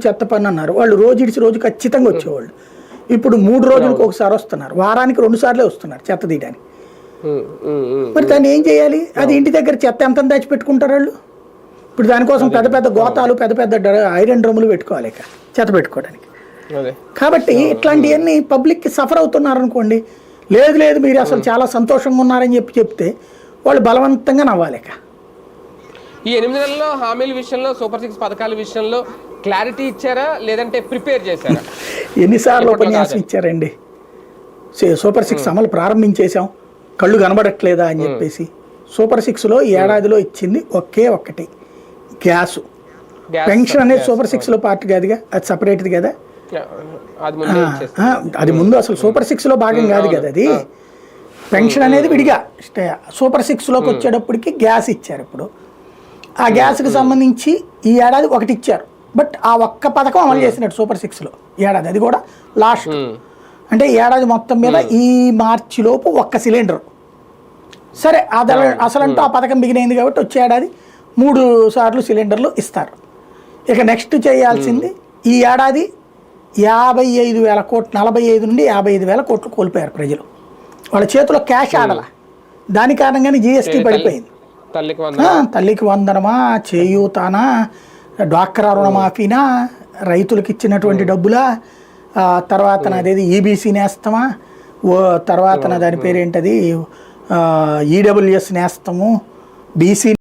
చెత్త పన్ను అన్నారు. వాళ్ళు రోజు ఇడిచి రోజు ఖచ్చితంగా వచ్చేవాళ్ళు. ఇప్పుడు 3 రోజులకు ఒకసారి వస్తున్నారు, వారానికి 2 సార్లే వస్తున్నారు చెత్త తీయడానికి. మరి దాన్ని ఏం చేయాలి? అది ఇంటి దగ్గర చెత్త ఎంత దాచిపెట్టుకుంటారు వాళ్ళు. ఇప్పుడు దానికోసం పెద్ద పెద్ద గోతాలు, పెద్ద పెద్ద ఐరన్ డ్రమ్ములు పెట్టుకోవాలి ఇక చెత్త పెట్టుకోవడానికి. కాబట్టి ఇట్లాంటివన్నీ పబ్లిక్కి సఫర్ అవుతున్నారు అనుకోండి. లేదు లేదు మీరు అసలు చాలా సంతోషంగా ఉన్నారని చెప్తే వాళ్ళు బలవంతంగా నవ్వాలి. ఇక ఈ 8 నెలల్లో హామీల విషయంలో, సూపర్ 6 పథకాల విషయంలో క్లారిటీ ఇచ్చారా లేదంటే ప్రిపేర్ చేశారా? ఎన్నిసార్లు ఉపన్యాసం ఇచ్చారండి. సూపర్ 6 అమలు ప్రారంభించేశాం, కళ్ళు కనబడట్లేదా అని చెప్పేసి. సూపర్ 6లో ఏడాదిలో ఇచ్చింది ఒక్కటి గ్యాసు. పెన్షన్ అనేది సూపర్ 6లో పార్ట్ కాదుగా, అది సపరేట్ది కదా. అది ముందు అసలు సూపర్ 6లో భాగం కాదు కదా అది. పెన్షన్ అనేది విడిగా సూపర్ 6లోకి వచ్చేటప్పటికి గ్యాస్ ఇచ్చారు. ఇప్పుడు ఆ గ్యాస్కి సంబంధించి ఈ ఏడాది ఒకటి ఇచ్చారు. బట్ ఆ ఒక్క పథకం అమలు చేసినట్టు సూపర్ 6లో ఏడాది, అది కూడా లాస్ట్. అంటే ఏడాది మొత్తం మీద ఈ మార్చిలోపు 1 సిలిండర్. సరే అసలంటూ ఆ పథకం బిగినైంది కాబట్టి వచ్చే ఏడాది 3 సార్లు సిలిండర్లు ఇస్తారు. ఇక నెక్స్ట్ చేయాల్సింది, ఈ ఏడాది 55,000 కోట్లు, 45 నుండి 55,000 కోట్లు కోల్పోయారు ప్రజలు. వాళ్ళ చేతిలో క్యాష్ ఆడల. దాని కారణంగానే జీఎస్టీ పడిపోయింది. తల్లికి వందనమా, చేయూతానా, డ్వాక్రా రుణమాఫీనా, రైతులకు ఇచ్చినటువంటి డబ్బులా, తర్వాత నాదేది ఈబీసీ నేస్తమా, తర్వాత నా దాని పేరేంటది ఈడబ్ల్యూఎస్ నేస్తము, బీసీ